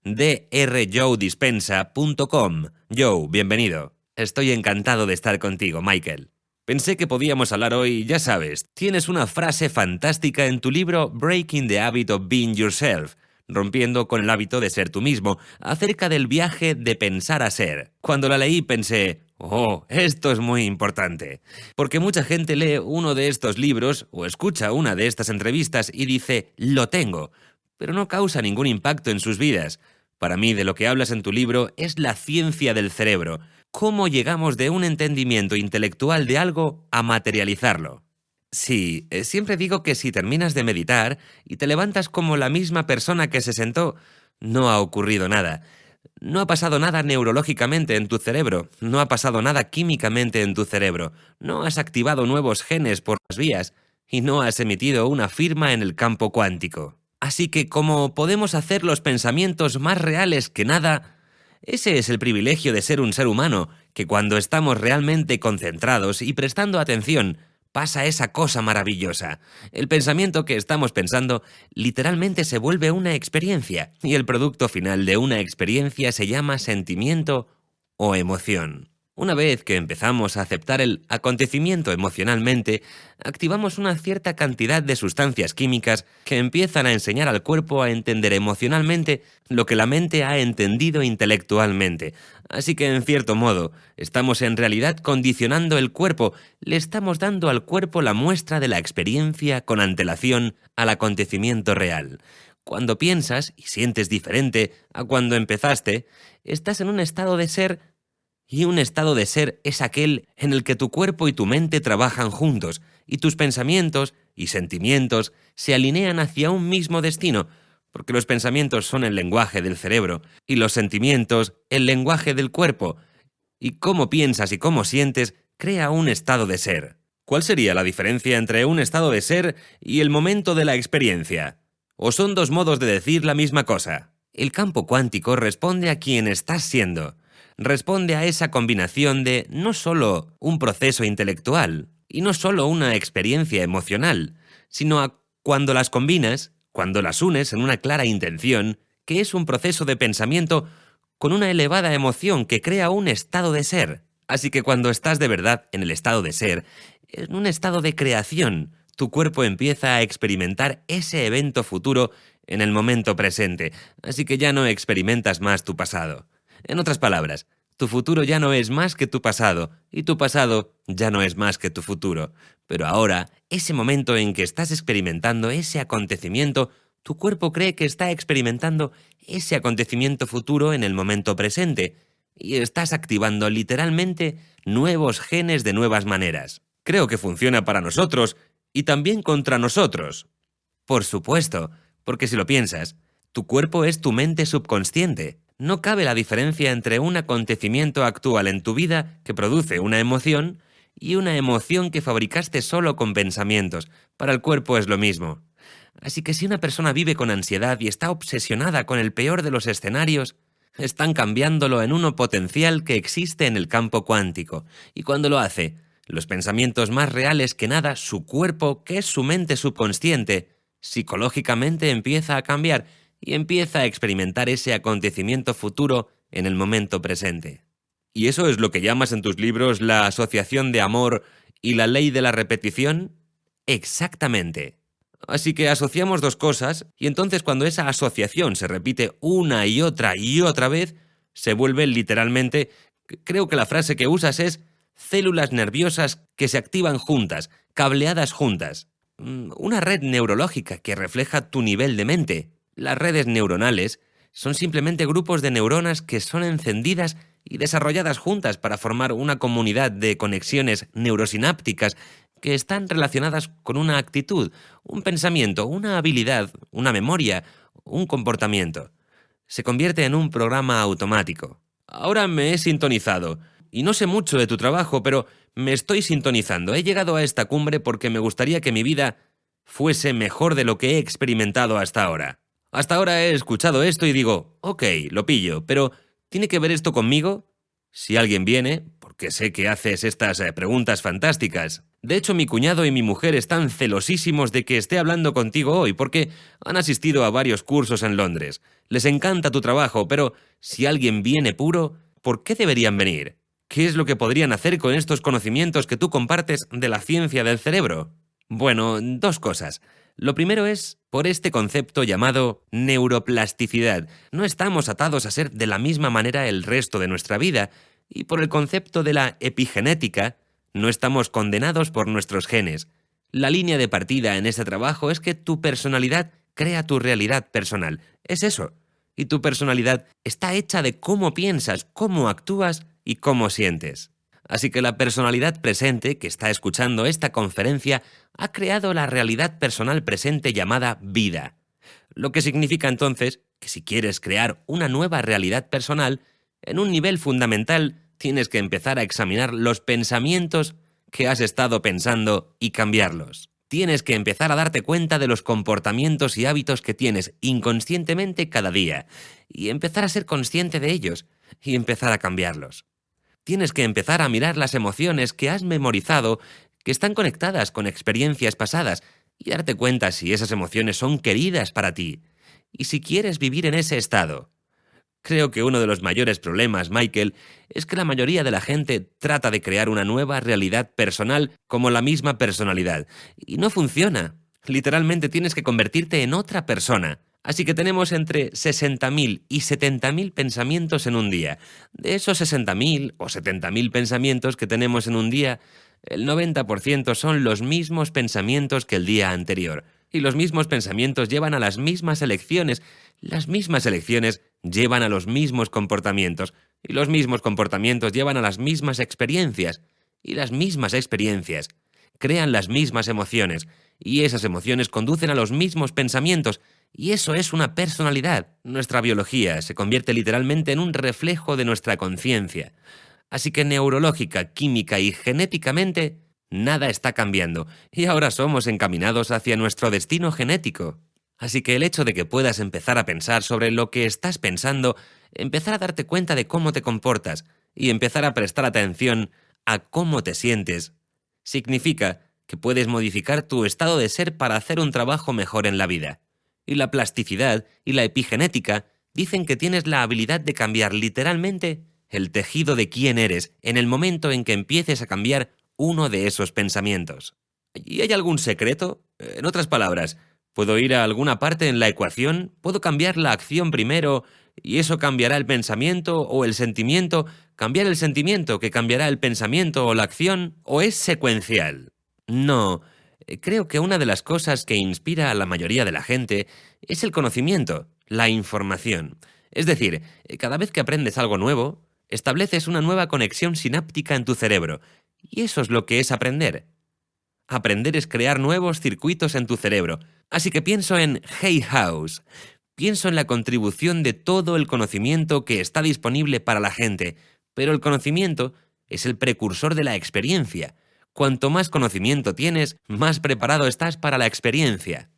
drjoedispensa.com. Joe, bienvenido. Estoy encantado de estar contigo, Michael. Pensé que podíamos hablar hoy, ya sabes, tienes una frase fantástica en tu libro Breaking the Habit of Being Yourself, rompiendo con el hábito de ser tú mismo, acerca del viaje de pensar a ser. Cuando la leí pensé, oh, esto es muy importante, porque mucha gente lee uno de estos libros o escucha una de estas entrevistas y dice, lo tengo, pero no causa ningún impacto en sus vidas. Para mí, de lo que hablas en tu libro es la ciencia del cerebro, cómo llegamos de un entendimiento intelectual de algo a materializarlo. Sí, siempre digo que si terminas de meditar y te levantas como la misma persona que se sentó, no ha ocurrido nada. No ha pasado nada neurológicamente en tu cerebro, no ha pasado nada químicamente en tu cerebro, no has activado nuevos genes por las vías y no has emitido una firma en el campo cuántico. Así que como podemos hacer los pensamientos más reales que nada, ese es el privilegio de ser un ser humano, que cuando estamos realmente concentrados y prestando atención, pasa esa cosa maravillosa. El pensamiento que estamos pensando literalmente se vuelve una experiencia, y el producto final de una experiencia se llama sentimiento o emoción. Una vez que empezamos a aceptar el acontecimiento emocionalmente, activamos una cierta cantidad de sustancias químicas que empiezan a enseñar al cuerpo a entender emocionalmente lo que la mente ha entendido intelectualmente. Así que, en cierto modo, estamos en realidad condicionando el cuerpo, le estamos dando al cuerpo la muestra de la experiencia con antelación al acontecimiento real. Cuando piensas y sientes diferente a cuando empezaste, estás en un estado de ser. Y un estado de ser es aquel en el que tu cuerpo y tu mente trabajan juntos, y tus pensamientos y sentimientos se alinean hacia un mismo destino, porque los pensamientos son el lenguaje del cerebro, y los sentimientos el lenguaje del cuerpo, y cómo piensas y cómo sientes crea un estado de ser. ¿Cuál sería la diferencia entre un estado de ser y el momento de la experiencia? ¿O son dos modos de decir la misma cosa? El campo cuántico responde a quien estás siendo. Responde a esa combinación de no solo un proceso intelectual y no solo una experiencia emocional, sino a cuando las combinas, cuando las unes en una clara intención, que es un proceso de pensamiento con una elevada emoción que crea un estado de ser. Así que cuando estás de verdad en el estado de ser, en un estado de creación, tu cuerpo empieza a experimentar ese evento futuro en el momento presente, así que ya no experimentas más tu pasado. En otras palabras, tu futuro ya no es más que tu pasado, y tu pasado ya no es más que tu futuro. Pero ahora, ese momento en que estás experimentando ese acontecimiento, tu cuerpo cree que está experimentando ese acontecimiento futuro en el momento presente, y estás activando literalmente nuevos genes de nuevas maneras. Creo que funciona para nosotros, y también contra nosotros. Por supuesto, porque si lo piensas, tu cuerpo es tu mente subconsciente. No cabe la diferencia entre un acontecimiento actual en tu vida que produce una emoción y una emoción que fabricaste solo con pensamientos. Para el cuerpo es lo mismo. Así que si una persona vive con ansiedad y está obsesionada con el peor de los escenarios, están cambiándolo en uno potencial que existe en el campo cuántico. Y cuando lo hace, los pensamientos más reales que nada, su cuerpo, que es su mente subconsciente, psicológicamente empieza a cambiar y empieza a experimentar ese acontecimiento futuro en el momento presente. ¿Y eso es lo que llamas en tus libros la asociación de amor y la ley de la repetición? Exactamente. Así que asociamos dos cosas y entonces cuando esa asociación se repite una y otra vez, se vuelve literalmente, creo que la frase que usas es células nerviosas que se activan juntas, cableadas juntas. Una red neurológica que refleja tu nivel de mente. Las redes neuronales son simplemente grupos de neuronas que son encendidas y desarrolladas juntas para formar una comunidad de conexiones neurosinápticas que están relacionadas con una actitud, un pensamiento, una habilidad, una memoria, un comportamiento. Se convierte en un programa automático. Ahora me he sintonizado, y no sé mucho de tu trabajo, pero me estoy sintonizando. He llegado a esta cumbre porque me gustaría que mi vida fuese mejor de lo que he experimentado hasta ahora. Hasta ahora he escuchado esto y digo, ok, lo pillo, pero ¿tiene que ver esto conmigo? Si alguien viene, porque sé que haces estas preguntas fantásticas, De hecho, mi cuñado y mi mujer están celosísimos de que esté hablando contigo hoy porque han asistido a varios cursos en Londres. Les encanta tu trabajo, pero si alguien viene puro, ¿por qué deberían venir? ¿Qué es lo que podrían hacer con estos conocimientos que tú compartes de la ciencia del cerebro? Bueno, dos cosas. Lo primero es por este concepto llamado neuroplasticidad. No estamos atados a ser de la misma manera el resto de nuestra vida, y por el concepto de la epigenética, no estamos condenados por nuestros genes. La línea de partida en este trabajo es que tu personalidad crea tu realidad personal. Es eso. Y tu personalidad está hecha de cómo piensas, cómo actúas y cómo sientes. Así que la personalidad presente que está escuchando esta conferencia ha creado la realidad personal presente llamada vida. Lo que significa entonces que si quieres crear una nueva realidad personal, en un nivel fundamental tienes que empezar a examinar los pensamientos que has estado pensando y cambiarlos. Tienes que empezar a darte cuenta de los comportamientos y hábitos que tienes inconscientemente cada día y empezar a ser consciente de ellos y empezar a cambiarlos. Tienes que empezar a mirar las emociones que has memorizado que están conectadas con experiencias pasadas y darte cuenta si esas emociones son queridas para ti y si quieres vivir en ese estado. Creo que uno de los mayores problemas, Michael, es que la mayoría de la gente trata de crear una nueva realidad personal como la misma personalidad. Y no funciona. Literalmente tienes que convertirte en otra persona. Así que tenemos entre 60.000 y 70.000 pensamientos en un día. De esos 60.000 o 70.000 pensamientos que tenemos en un día, el 90% son los mismos pensamientos que el día anterior. Y los mismos pensamientos llevan a las mismas elecciones. Las mismas elecciones llevan a los mismos comportamientos. Y los mismos comportamientos llevan a las mismas experiencias. Y las mismas experiencias crean las mismas emociones. Y esas emociones conducen a los mismos pensamientos. Y eso es una personalidad. Nuestra biología se convierte literalmente en un reflejo de nuestra conciencia. Así que neurológica, química y genéticamente, nada está cambiando, y ahora somos encaminados hacia nuestro destino genético. Así que el hecho de que puedas empezar a pensar sobre lo que estás pensando, empezar a darte cuenta de cómo te comportas, y empezar a prestar atención a cómo te sientes, significa que puedes modificar tu estado de ser para hacer un trabajo mejor en la vida. Y la plasticidad y la epigenética dicen que tienes la habilidad de cambiar literalmente el tejido de quién eres en el momento en que empieces a cambiar uno de esos pensamientos. ¿Y hay algún secreto? En otras palabras, ¿puedo ir a alguna parte en la ecuación? ¿Puedo cambiar la acción primero y eso cambiará el pensamiento o el sentimiento? ¿Cambiar el sentimiento que cambiará el pensamiento o la acción? ¿O es secuencial? No. Creo que una de las cosas que inspira a la mayoría de la gente es el conocimiento, la información. Es decir, cada vez que aprendes algo nuevo, estableces una nueva conexión sináptica en tu cerebro. Y eso es lo que es aprender. Aprender es crear nuevos circuitos en tu cerebro. Así que pienso en Hay House. Pienso en la contribución de todo el conocimiento que está disponible para la gente. Pero el conocimiento es el precursor de la experiencia. Cuanto más conocimiento tienes, más preparado estás para la experiencia.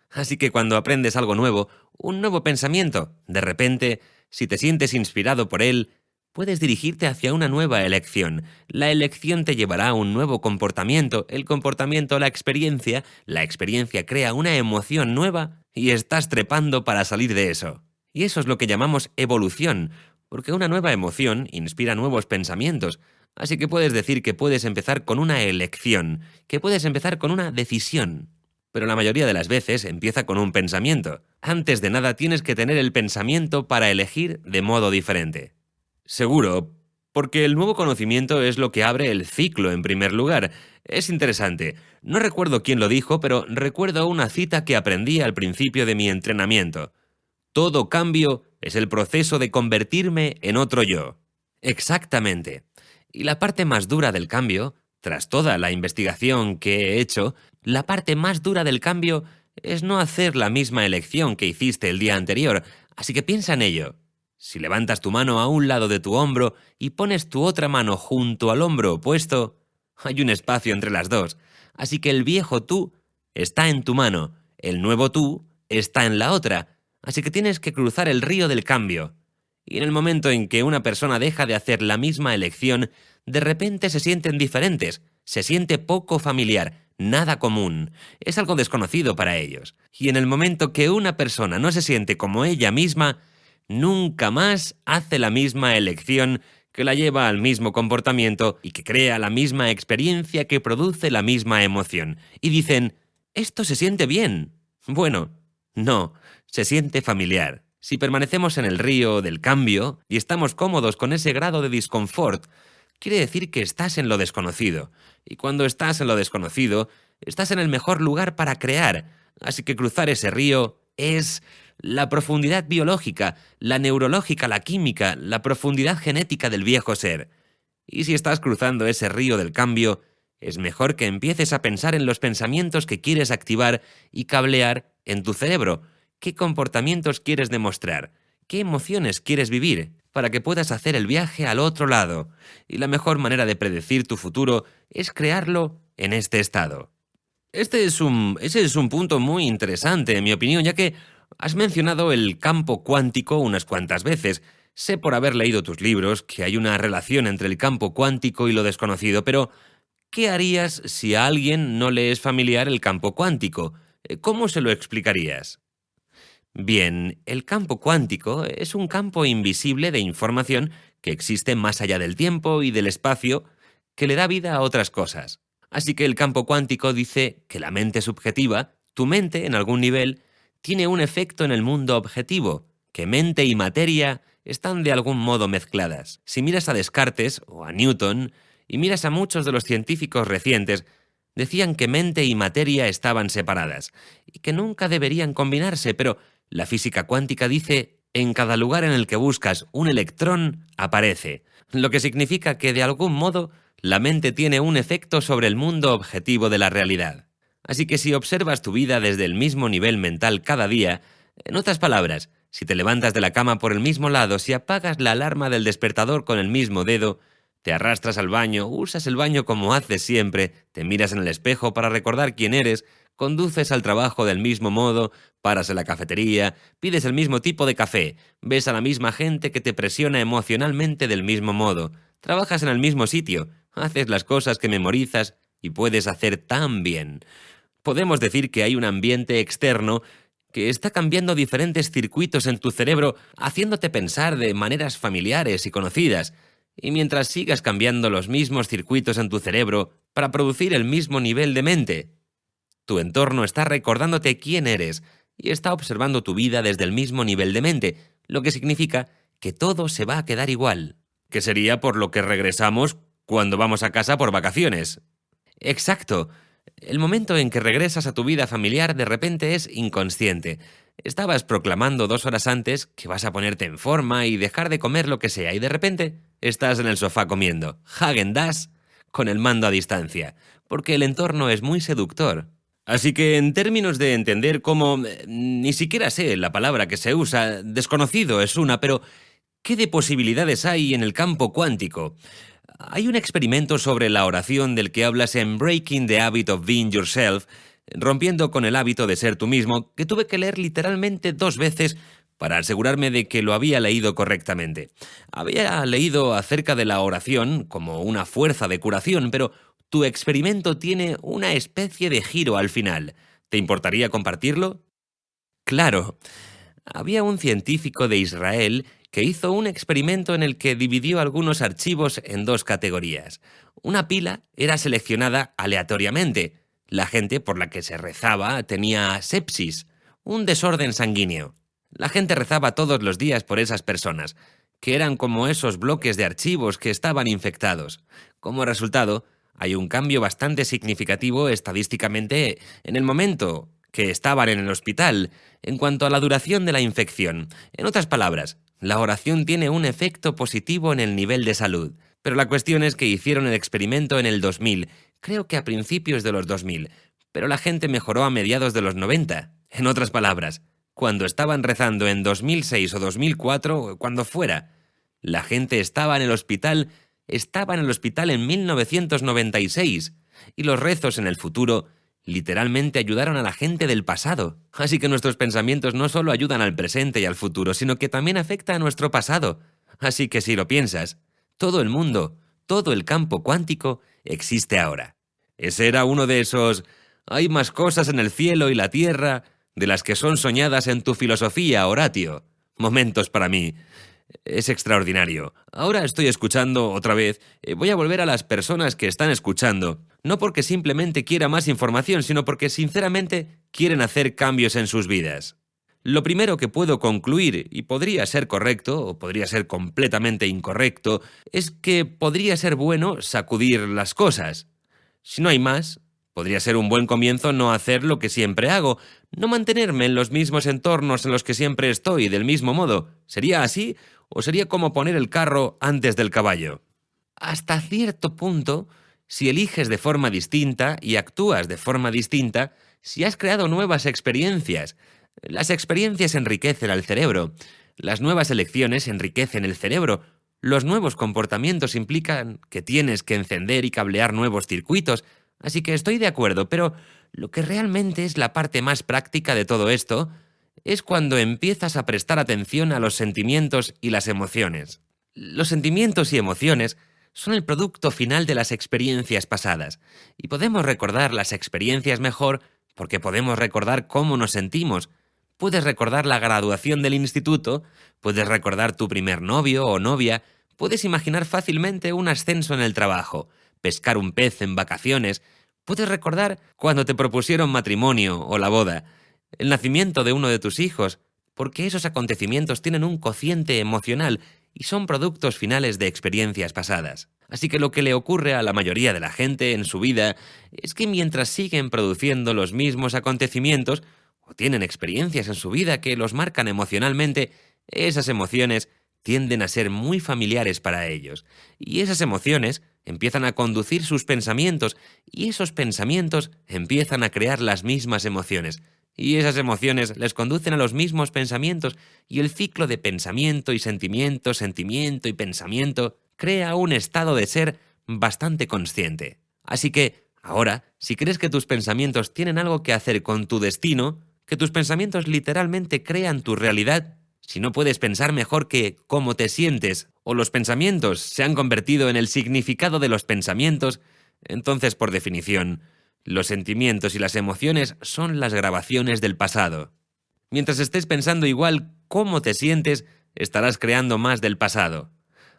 Así que cuando aprendes algo nuevo, un nuevo pensamiento, de repente, si te sientes inspirado por él, puedes dirigirte hacia una nueva elección. La elección te llevará a un nuevo comportamiento, el comportamiento a la experiencia crea una emoción nueva y estás trepando para salir de eso. Y eso es lo que llamamos evolución, porque una nueva emoción inspira nuevos pensamientos. Así que puedes decir que puedes empezar con una elección, que puedes empezar con una decisión. Pero la mayoría de las veces empieza con un pensamiento. Antes de nada tienes que tener el pensamiento para elegir de modo diferente. Seguro, porque el nuevo conocimiento es lo que abre el ciclo en primer lugar. Es interesante. No recuerdo quién lo dijo, pero recuerdo una cita que aprendí al principio de mi entrenamiento. Todo cambio es el proceso de convertirme en otro yo. Exactamente. Y la parte más dura del cambio, tras toda la investigación que he hecho, la parte más dura del cambio es no hacer la misma elección que hiciste el día anterior, así que piensa en ello. Si levantas tu mano a un lado de tu hombro y pones tu otra mano junto al hombro opuesto, hay un espacio entre las dos, así que el viejo tú está en tu mano, el nuevo tú está en la otra, así que tienes que cruzar el río del cambio. Y en el momento en que una persona deja de hacer la misma elección, de repente se sienten diferentes, Se siente poco familiar, nada común. Es algo desconocido para ellos. Y en el momento que una persona no se siente como ella misma, nunca más hace la misma elección que la lleva al mismo comportamiento y que crea la misma experiencia que produce la misma emoción. Y dicen, esto se siente bien. Bueno, no, se siente familiar. Si permanecemos en el río del cambio y estamos cómodos con ese grado de disconfort, quiere decir que estás en lo desconocido. Y cuando estás en lo desconocido, estás en el mejor lugar para crear. Así que cruzar ese río es la profundidad biológica, la neurológica, la química, la profundidad genética del viejo ser. Y si estás cruzando ese río del cambio, es mejor que empieces a pensar en los pensamientos que quieres activar y cablear en tu cerebro. ¿Qué comportamientos quieres demostrar? ¿Qué emociones quieres vivir? Para que puedas hacer el viaje al otro lado. Y la mejor manera de predecir tu futuro es crearlo en este estado. Ese es un punto muy interesante, en mi opinión, ya que has mencionado el campo cuántico unas cuantas veces. Sé por haber leído tus libros que hay una relación entre el campo cuántico y lo desconocido, pero ¿qué harías si a alguien no le es familiar el campo cuántico? ¿Cómo se lo explicarías? Bien, el campo cuántico es un campo invisible de información que existe más allá del tiempo y del espacio que le da vida a otras cosas. Así que el campo cuántico dice que la mente subjetiva, tu mente en algún nivel, tiene un efecto en el mundo objetivo, que mente y materia están de algún modo mezcladas. Si miras a Descartes o a Newton y miras a muchos de los científicos recientes, decían que mente y materia estaban separadas y que nunca deberían combinarse, pero la física cuántica dice, en cada lugar en el que buscas un electrón, aparece, lo que significa que de algún modo la mente tiene un efecto sobre el mundo objetivo de la realidad. Así que si observas tu vida desde el mismo nivel mental cada día, en otras palabras, si te levantas de la cama por el mismo lado, si apagas la alarma del despertador con el mismo dedo, te arrastras al baño, usas el baño como haces siempre, te miras en el espejo para recordar quién eres, conduces al trabajo del mismo modo, paras en la cafetería, pides el mismo tipo de café, ves a la misma gente que te presiona emocionalmente del mismo modo, trabajas en el mismo sitio, haces las cosas que memorizas y puedes hacer tan bien. Podemos decir que hay un ambiente externo que está cambiando diferentes circuitos en tu cerebro, haciéndote pensar de maneras familiares y conocidas. Y mientras sigas cambiando los mismos circuitos en tu cerebro para producir el mismo nivel de mente, tu entorno está recordándote quién eres y está observando tu vida desde el mismo nivel de mente, lo que significa que todo se va a quedar igual. Que sería por lo que regresamos cuando vamos a casa por vacaciones. Exacto. El momento en que regresas a tu vida familiar de repente es inconsciente. Estabas proclamando 2 horas antes que vas a ponerte en forma y dejar de comer lo que sea y de repente estás en el sofá comiendo Häagen-Dazs con el mando a distancia, porque el entorno es muy seductor. Así que en términos de entender cómo, ni siquiera sé la palabra que se usa, desconocido es una, pero ¿qué de posibilidades hay en el campo cuántico? Hay un experimento sobre la oración del que hablas en Breaking the Habit of Being Yourself, rompiendo con el hábito de ser tú mismo, que tuve que leer literalmente 2 veces para asegurarme de que lo había leído correctamente. Había leído acerca de la oración como una fuerza de curación, pero tu experimento tiene una especie de giro al final. ¿Te importaría compartirlo? Claro. Había un científico de Israel que hizo un experimento en el que dividió algunos archivos en 2 categorías. Una pila era seleccionada aleatoriamente. La gente por la que se rezaba tenía sepsis, un desorden sanguíneo. La gente rezaba todos los días por esas personas, que eran como esos bloques de archivos que estaban infectados. Como resultado, hay un cambio bastante significativo estadísticamente en el momento que estaban en el hospital, en cuanto a la duración de la infección. En otras palabras, la oración tiene un efecto positivo en el nivel de salud. Pero la cuestión es que hicieron el experimento en el 2000, creo que a principios de los 2000, pero la gente mejoró a mediados de los 90. En otras palabras, cuando estaban rezando en 2006 o 2004, cuando fuera, la gente estaba en el hospital en 1996, y los rezos en el futuro literalmente ayudaron a la gente del pasado. Así que nuestros pensamientos no solo ayudan al presente y al futuro, sino que también afecta a nuestro pasado. Así que si lo piensas, todo el mundo, todo el campo cuántico existe ahora. Ese era uno de esos «hay más cosas en el cielo y la tierra» de las que son soñadas en tu filosofía, Horatio. Momentos para mí. Es extraordinario. Ahora estoy escuchando otra vez. Voy a volver a las personas que están escuchando. No porque simplemente quiera más información, sino porque sinceramente quieren hacer cambios en sus vidas. Lo primero que puedo concluir, y podría ser correcto o podría ser completamente incorrecto, es que podría ser bueno sacudir las cosas. Si no hay más, podría ser un buen comienzo no hacer lo que siempre hago, no mantenerme en los mismos entornos en los que siempre estoy del mismo modo. ¿Sería así o sería como poner el carro antes del caballo? Hasta cierto punto, si eliges de forma distinta y actúas de forma distinta, si has creado nuevas experiencias. Las experiencias enriquecen al cerebro. Las nuevas elecciones enriquecen el cerebro. Los nuevos comportamientos implican que tienes que encender y cablear nuevos circuitos. Así que estoy de acuerdo, pero lo que realmente es la parte más práctica de todo esto es cuando empiezas a prestar atención a los sentimientos y las emociones. Los sentimientos y emociones son el producto final de las experiencias pasadas, y podemos recordar las experiencias mejor porque podemos recordar cómo nos sentimos. Puedes recordar la graduación del instituto, puedes recordar tu primer novio o novia, puedes imaginar fácilmente un ascenso en el trabajo, pescar un pez en vacaciones, puedes recordar cuando te propusieron matrimonio o la boda, el nacimiento de uno de tus hijos, porque esos acontecimientos tienen un cociente emocional y son productos finales de experiencias pasadas. Así que lo que le ocurre a la mayoría de la gente en su vida es que mientras siguen produciendo los mismos acontecimientos o tienen experiencias en su vida que los marcan emocionalmente, esas emociones tienden a ser muy familiares para ellos. Y esas emociones empiezan a conducir sus pensamientos y esos pensamientos empiezan a crear las mismas emociones. Y esas emociones les conducen a los mismos pensamientos y el ciclo de pensamiento y sentimiento, sentimiento y pensamiento crea un estado de ser bastante consciente. Así que, ahora, si crees que tus pensamientos tienen algo que hacer con tu destino, que tus pensamientos literalmente crean tu realidad, si no puedes pensar mejor que cómo te sientes o los pensamientos se han convertido en el significado de los pensamientos, entonces, por definición, los sentimientos y las emociones son las grabaciones del pasado. Mientras estés pensando igual cómo te sientes, estarás creando más del pasado.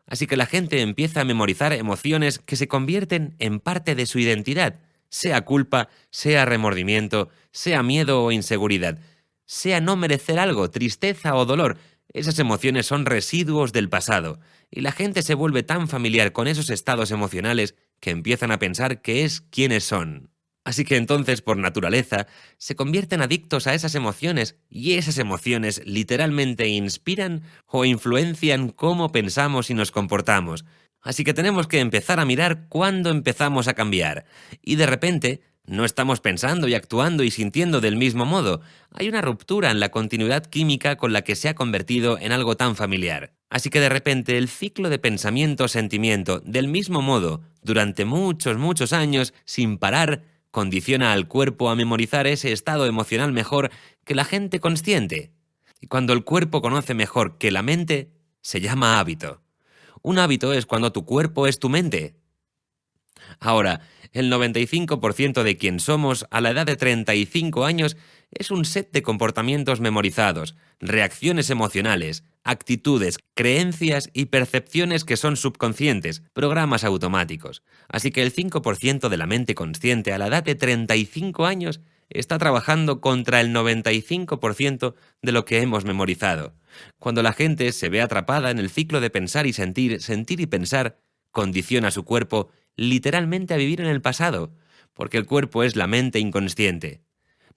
Así que la gente empieza a memorizar emociones que se convierten en parte de su identidad, sea culpa, sea remordimiento, sea miedo o inseguridad, sea no merecer algo, tristeza o dolor. Esas emociones son residuos del pasado, y la gente se vuelve tan familiar con esos estados emocionales que empiezan a pensar que es quienes son. Así que entonces, por naturaleza, se convierten adictos a esas emociones y esas emociones literalmente inspiran o influencian cómo pensamos y nos comportamos. Así que tenemos que empezar a mirar cuándo empezamos a cambiar. Y de repente, no estamos pensando y actuando y sintiendo del mismo modo. Hay una ruptura en la continuidad química con la que se ha convertido en algo tan familiar. Así que de repente el ciclo de pensamiento-sentimiento, del mismo modo, durante muchos años, sin parar, condiciona al cuerpo a memorizar ese estado emocional mejor que la gente consciente. Y cuando el cuerpo conoce mejor que la mente, se llama hábito. Un hábito es cuando tu cuerpo es tu mente. Ahora, el 95% de quien somos a la edad de 35 años es un set de comportamientos memorizados, reacciones emocionales, actitudes, creencias y percepciones que son subconscientes, programas automáticos. Así que el 5% de la mente consciente a la edad de 35 años está trabajando contra el 95% de lo que hemos memorizado. Cuando la gente se ve atrapada en el ciclo de pensar y sentir, sentir y pensar, condiciona su cuerpo literalmente a vivir en el pasado, porque el cuerpo es la mente inconsciente.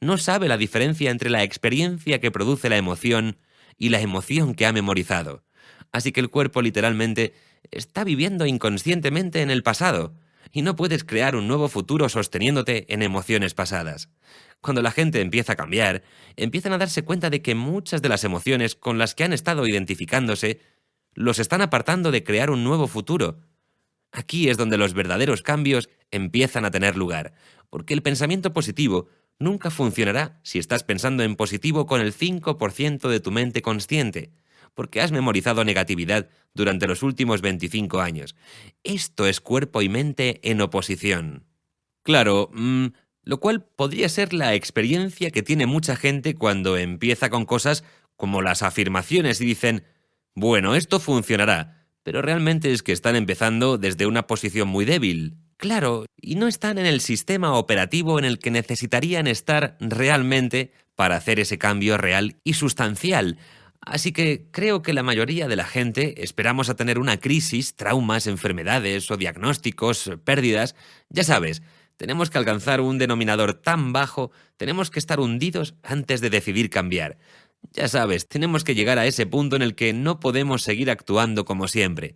No sabe la diferencia entre la experiencia que produce la emoción y la emoción que ha memorizado. Así que el cuerpo literalmente está viviendo inconscientemente en el pasado, y no puedes crear un nuevo futuro sosteniéndote en emociones pasadas. Cuando la gente empieza a cambiar, empiezan a darse cuenta de que muchas de las emociones con las que han estado identificándose los están apartando de crear un nuevo futuro. Aquí es donde los verdaderos cambios empiezan a tener lugar, porque el pensamiento positivo nunca funcionará si estás pensando en positivo con el 5% de tu mente consciente, porque has memorizado negatividad durante los últimos 25 años. Esto es cuerpo y mente en oposición. Claro, lo cual podría ser la experiencia que tiene mucha gente cuando empieza con cosas como las afirmaciones y dicen, bueno, esto funcionará, pero realmente es que están empezando desde una posición muy débil. Claro, y no están en el sistema operativo en el que necesitarían estar realmente para hacer ese cambio real y sustancial. Así que creo que la mayoría de la gente esperamos a tener una crisis, traumas, enfermedades o diagnósticos, pérdidas, ya sabes. Tenemos que alcanzar un denominador tan bajo, tenemos que estar hundidos antes de decidir cambiar. Ya sabes, tenemos que llegar a ese punto en el que no podemos seguir actuando como siempre.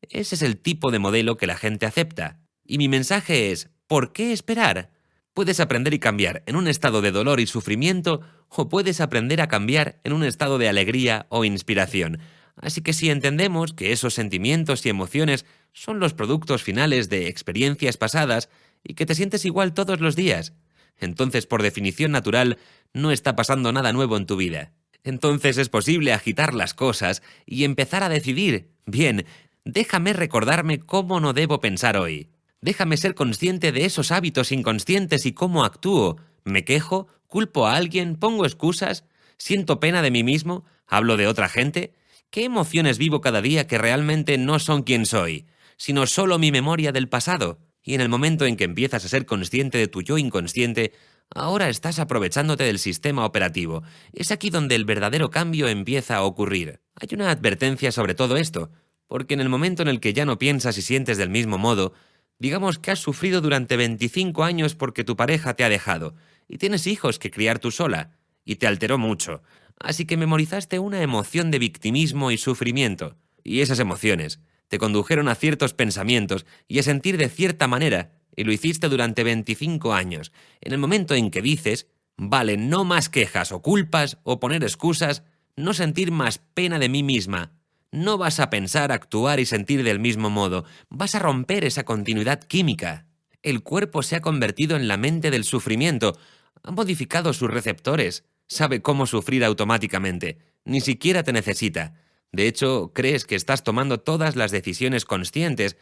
Ese es el tipo de modelo que la gente acepta. Y mi mensaje es, ¿por qué esperar? Puedes aprender y cambiar en un estado de dolor y sufrimiento o puedes aprender a cambiar en un estado de alegría o inspiración. Así que si entendemos que esos sentimientos y emociones son los productos finales de experiencias pasadas y que te sientes igual todos los días, entonces por definición natural no está pasando nada nuevo en tu vida. Entonces es posible agitar las cosas y empezar a decidir, bien, déjame recordarme cómo no debo pensar hoy. Déjame ser consciente de esos hábitos inconscientes y cómo actúo. ¿Me quejo? ¿Culpo a alguien? ¿Pongo excusas? ¿Siento pena de mí mismo? ¿Hablo de otra gente? ¿Qué emociones vivo cada día que realmente no son quien soy, sino solo mi memoria del pasado? Y en el momento en que empiezas a ser consciente de tu yo inconsciente, ahora estás aprovechándote del sistema operativo. Es aquí donde el verdadero cambio empieza a ocurrir. Hay una advertencia sobre todo esto, porque en el momento en el que ya no piensas y sientes del mismo modo, digamos que has sufrido durante 25 años porque tu pareja te ha dejado, y tienes hijos que criar tú sola, y te alteró mucho. Así que memorizaste una emoción de victimismo y sufrimiento, y esas emociones te condujeron a ciertos pensamientos y a sentir de cierta manera, y lo hiciste durante 25 años. En el momento en que dices, vale, no más quejas o culpas o poner excusas, no sentir más pena de mí misma, no vas a pensar, actuar y sentir del mismo modo, vas a romper esa continuidad química. El cuerpo se ha convertido en la mente del sufrimiento, ha modificado sus receptores, sabe cómo sufrir automáticamente, ni siquiera te necesita. De hecho, crees que estás tomando todas las decisiones conscientes,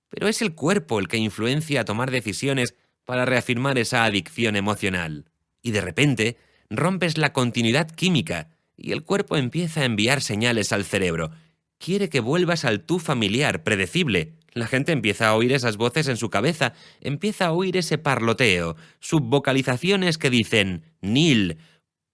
pero es el cuerpo el que influencia a tomar decisiones para reafirmar esa adicción emocional. Y de repente, rompes la continuidad química y el cuerpo empieza a enviar señales al cerebro. Quiere que vuelvas al tú familiar, predecible. La gente empieza a oír esas voces en su cabeza, empieza a oír ese parloteo, subvocalizaciones que dicen, Neil,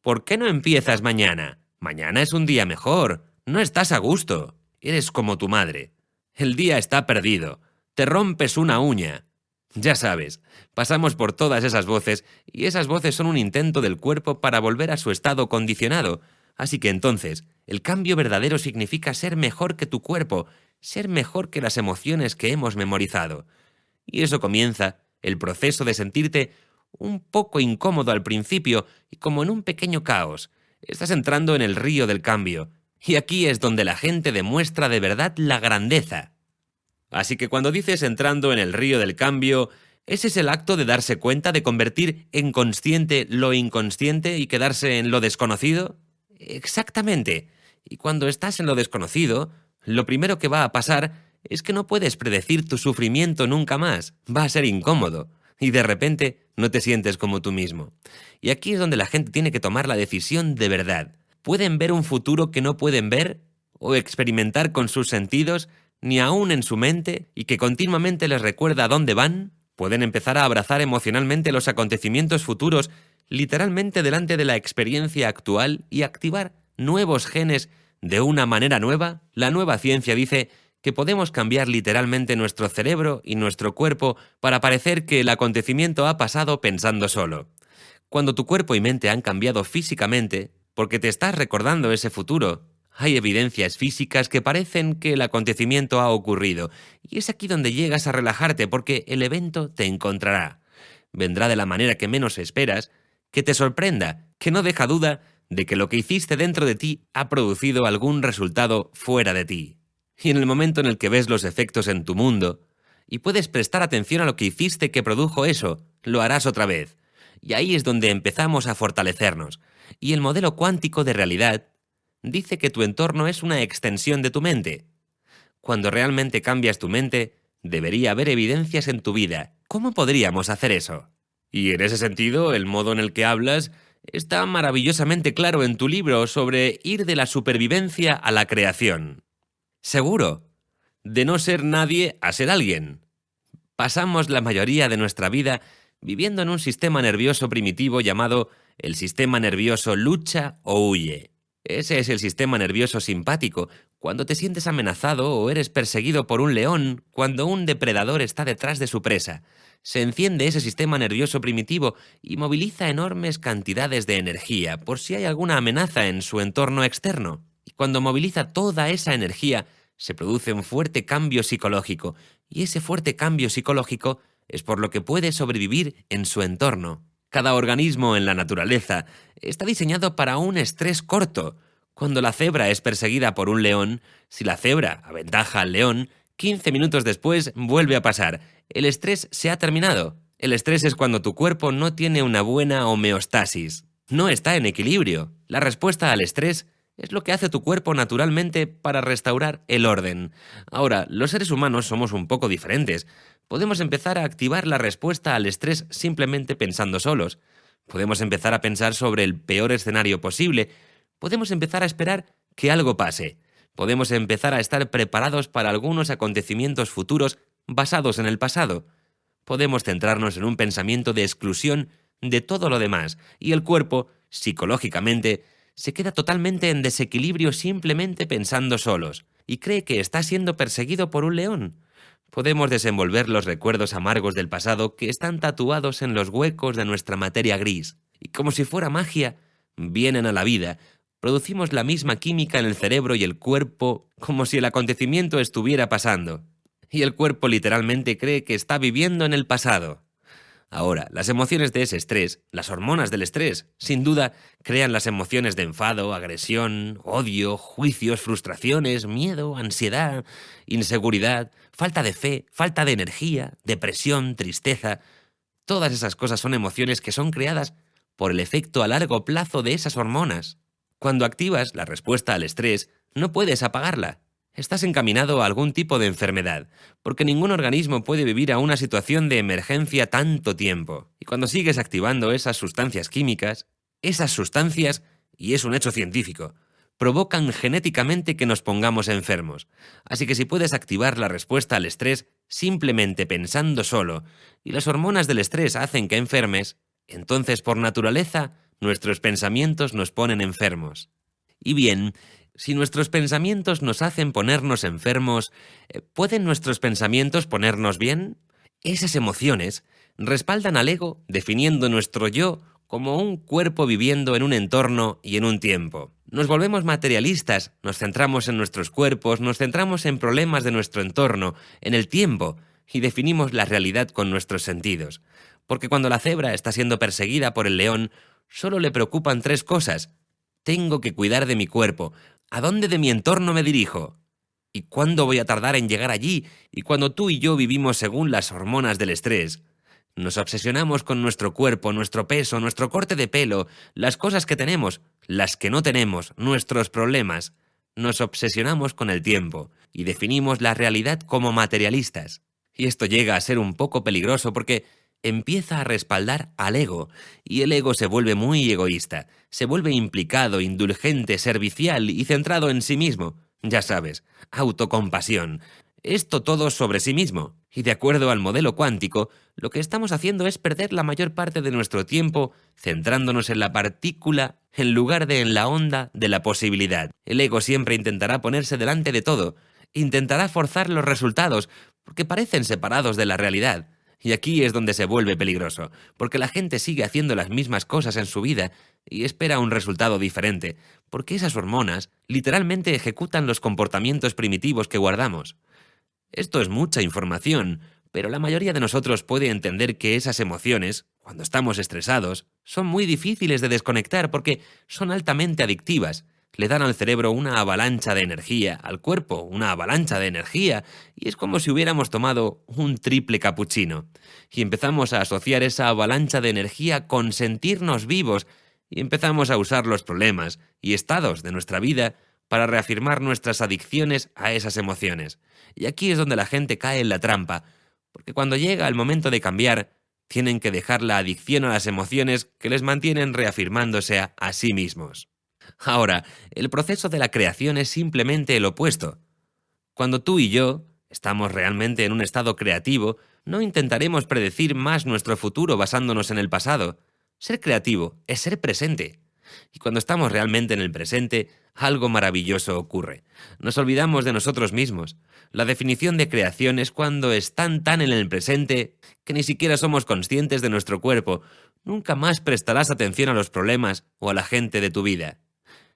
¿por qué no empiezas mañana? Mañana es un día mejor. No estás a gusto. Eres como tu madre. El día está perdido. Te rompes una uña. Ya sabes, pasamos por todas esas voces y esas voces son un intento del cuerpo para volver a su estado condicionado. Así que entonces, el cambio verdadero significa ser mejor que tu cuerpo, ser mejor que las emociones que hemos memorizado. Y eso comienza el proceso de sentirte un poco incómodo al principio y como en un pequeño caos. Estás entrando en el río del cambio. Y aquí es donde la gente demuestra de verdad la grandeza. Así que cuando dices entrando en el río del cambio, ese es el acto de darse cuenta de convertir en consciente lo inconsciente y quedarse en lo desconocido. Exactamente. Y cuando estás en lo desconocido, lo primero que va a pasar es que no puedes predecir tu sufrimiento nunca más. Va a ser incómodo. Y de repente no te sientes como tú mismo. Y aquí es donde la gente tiene que tomar la decisión de verdad. ¿Pueden ver un futuro que no pueden ver? ¿O experimentar con sus sentidos, ni aún en su mente, y que continuamente les recuerda a dónde van? ¿Pueden empezar a abrazar emocionalmente los acontecimientos futuros, literalmente delante de la experiencia actual, y activar nuevos genes de una manera nueva? La nueva ciencia dice que podemos cambiar literalmente nuestro cerebro y nuestro cuerpo para parecer que el acontecimiento ha pasado pensando solo. Cuando tu cuerpo y mente han cambiado físicamente, porque te estás recordando ese futuro, hay evidencias físicas que parecen que el acontecimiento ha ocurrido, y es aquí donde llegas a relajarte porque el evento te encontrará. Vendrá de la manera que menos esperas, que te sorprenda, que no deja duda de que lo que hiciste dentro de ti ha producido algún resultado fuera de ti. Y en el momento en el que ves los efectos en tu mundo, y puedes prestar atención a lo que hiciste que produjo eso, lo harás otra vez. Y ahí es donde empezamos a fortalecernos. Y el modelo cuántico de realidad dice que tu entorno es una extensión de tu mente. Cuando realmente cambias tu mente, debería haber evidencias en tu vida. ¿Cómo podríamos hacer eso? Y en ese sentido, el modo en el que hablas está maravillosamente claro en tu libro sobre ir de la supervivencia a la creación. Seguro, de no ser nadie a ser alguien. Pasamos la mayoría de nuestra vida viviendo en un sistema nervioso primitivo llamado el sistema nervioso lucha o huye. Ese es el sistema nervioso simpático, cuando te sientes amenazado o eres perseguido por un león, cuando un depredador está detrás de su presa. Se enciende ese sistema nervioso primitivo y moviliza enormes cantidades de energía por si hay alguna amenaza en su entorno externo. Y cuando moviliza toda esa energía, se produce un fuerte cambio psicológico, y ese fuerte cambio psicológico es por lo que puede sobrevivir en su entorno. Cada organismo en la naturaleza está diseñado para un estrés corto. Cuando la cebra es perseguida por un león, si la cebra aventaja al león, 15 minutos después vuelve a pasar. El estrés se ha terminado. El estrés es cuando tu cuerpo no tiene una buena homeostasis. No está en equilibrio. La respuesta al estrés es lo que hace tu cuerpo naturalmente para restaurar el orden. Ahora, los seres humanos somos un poco diferentes. Podemos empezar a activar la respuesta al estrés simplemente pensando solos. Podemos empezar a pensar sobre el peor escenario posible. Podemos empezar a esperar que algo pase. Podemos empezar a estar preparados para algunos acontecimientos futuros basados en el pasado. Podemos centrarnos en un pensamiento de exclusión de todo lo demás, y el cuerpo, psicológicamente, se queda totalmente en desequilibrio simplemente pensando solos, y cree que está siendo perseguido por un león. Podemos desenvolver los recuerdos amargos del pasado que están tatuados en los huecos de nuestra materia gris, y como si fuera magia, vienen a la vida. Producimos la misma química en el cerebro y el cuerpo como si el acontecimiento estuviera pasando. Y el cuerpo literalmente cree que está viviendo en el pasado. Ahora, las emociones de ese estrés, las hormonas del estrés, sin duda, crean las emociones de enfado, agresión, odio, juicios, frustraciones, miedo, ansiedad, inseguridad, falta de fe, falta de energía, depresión, tristeza. Todas esas cosas son emociones que son creadas por el efecto a largo plazo de esas hormonas. Cuando activas la respuesta al estrés, no puedes apagarla. Estás encaminado a algún tipo de enfermedad, porque ningún organismo puede vivir a una situación de emergencia tanto tiempo. Y cuando sigues activando esas sustancias químicas, esas sustancias, y es un hecho científico, provocan genéticamente que nos pongamos enfermos. Así que si puedes activar la respuesta al estrés simplemente pensando solo, y las hormonas del estrés hacen que enfermes, entonces por naturaleza nuestros pensamientos nos ponen enfermos. Y bien, si nuestros pensamientos nos hacen ponernos enfermos, ¿pueden nuestros pensamientos ponernos bien? Esas emociones respaldan al ego, definiendo nuestro yo como un cuerpo viviendo en un entorno y en un tiempo. Nos volvemos materialistas, nos centramos en nuestros cuerpos, nos centramos en problemas de nuestro entorno, en el tiempo, y definimos la realidad con nuestros sentidos. Porque cuando la cebra está siendo perseguida por el león, solo le preocupan 3 cosas. Tengo que cuidar de mi cuerpo. ¿A dónde de mi entorno me dirijo? ¿Y cuándo voy a tardar en llegar allí? Y cuando tú y yo vivimos según las hormonas del estrés, nos obsesionamos con nuestro cuerpo, nuestro peso, nuestro corte de pelo, las cosas que tenemos, las que no tenemos, nuestros problemas. Nos obsesionamos con el tiempo y definimos la realidad como materialistas. Y esto llega a ser un poco peligroso porque empieza a respaldar al ego, y el ego se vuelve muy egoísta, se vuelve implicado, indulgente, servicial y centrado en sí mismo. Ya sabes, autocompasión. Esto todo sobre sí mismo. Y de acuerdo al modelo cuántico, lo que estamos haciendo es perder la mayor parte de nuestro tiempo centrándonos en la partícula en lugar de en la onda de la posibilidad. El ego siempre intentará ponerse delante de todo, intentará forzar los resultados, porque parecen separados de la realidad. Y aquí es donde se vuelve peligroso, porque la gente sigue haciendo las mismas cosas en su vida y espera un resultado diferente, porque esas hormonas literalmente ejecutan los comportamientos primitivos que guardamos. Esto es mucha información, pero la mayoría de nosotros puede entender que esas emociones, cuando estamos estresados, son muy difíciles de desconectar porque son altamente adictivas. Le dan al cerebro una avalancha de energía, al cuerpo una avalancha de energía, y es como si hubiéramos tomado un triple capuchino. Y empezamos a asociar esa avalancha de energía con sentirnos vivos, y empezamos a usar los problemas y estados de nuestra vida para reafirmar nuestras adicciones a esas emociones. Y aquí es donde la gente cae en la trampa, porque cuando llega el momento de cambiar, tienen que dejar la adicción a las emociones que les mantienen reafirmándose a sí mismos. Ahora, el proceso de la creación es simplemente el opuesto. Cuando tú y yo estamos realmente en un estado creativo, no intentaremos predecir más nuestro futuro basándonos en el pasado. Ser creativo es ser presente. Y cuando estamos realmente en el presente, algo maravilloso ocurre. Nos olvidamos de nosotros mismos. La definición de creación es cuando están tan en el presente que ni siquiera somos conscientes de nuestro cuerpo. Nunca más prestarás atención a los problemas o a la gente de tu vida.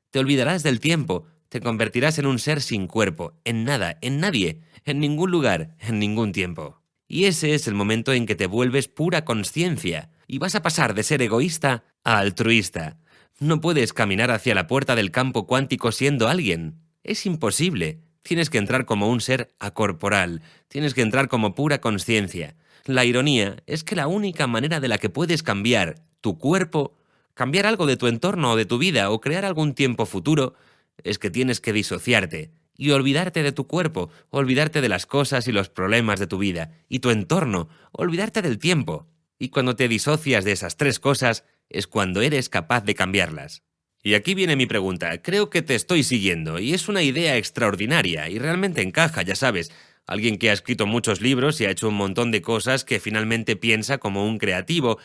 Te olvidarás del tiempo, te convertirás en un ser sin cuerpo, en nada, en nadie, en ningún lugar, en ningún tiempo. Y ese es el momento en que te vuelves pura consciencia y vas a pasar de ser egoísta a altruista. No puedes caminar hacia la puerta del campo cuántico siendo alguien. Es imposible. Tienes que entrar como un ser acorporal. Tienes que entrar como pura consciencia. La ironía es que la única manera de la que puedes cambiar tu cuerpo, cambiar algo de tu entorno o de tu vida o crear algún tiempo futuro, es que tienes que disociarte y olvidarte de tu cuerpo, olvidarte de las cosas y los problemas de tu vida y tu entorno, olvidarte del tiempo. Y cuando te disocias de esas tres cosas, es cuando eres capaz de cambiarlas. Y aquí viene mi pregunta. Creo que te estoy siguiendo y es una idea extraordinaria y realmente encaja, ya sabes. Alguien que ha escrito muchos libros y ha hecho un montón de cosas que finalmente piensa como un creativo.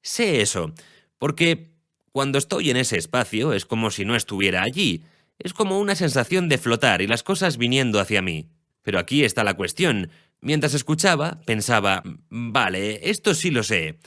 Sé eso, porque cuando estoy en ese espacio es como si no estuviera allí. Es como una sensación de flotar y las cosas viniendo hacia mí. Pero aquí está la cuestión. Mientras escuchaba, pensaba, vale, esto sí lo sé.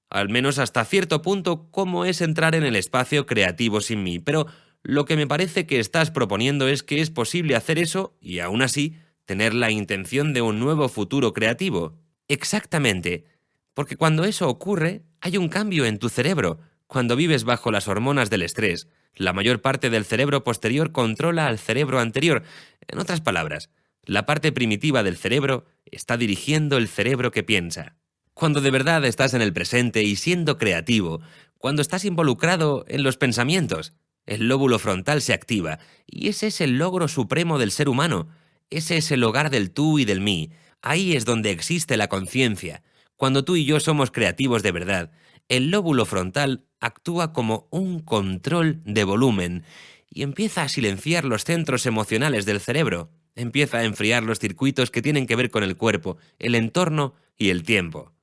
Al menos hasta cierto punto, cómo es entrar en el espacio creativo sin mí. Pero lo que me parece que estás proponiendo es que es posible hacer eso y aún así tener la intención de un nuevo futuro creativo. Exactamente. Porque cuando eso ocurre, hay un cambio en tu cerebro. Cuando vives bajo las hormonas del estrés, la mayor parte del cerebro posterior controla al cerebro anterior. En otras palabras, la parte primitiva del cerebro está dirigiendo el cerebro que piensa. Cuando de verdad estás en el presente y siendo creativo, cuando estás involucrado en los pensamientos, el lóbulo frontal se activa y ese es el logro supremo del ser humano. Ese es el hogar del tú y del mí. Ahí es donde existe la conciencia. Cuando tú y yo somos creativos de verdad, el lóbulo frontal actúa como un control de volumen y empieza a silenciar los centros emocionales del cerebro. Empieza a enfriar los circuitos que tienen que ver con el cuerpo, el entorno y el tiempo.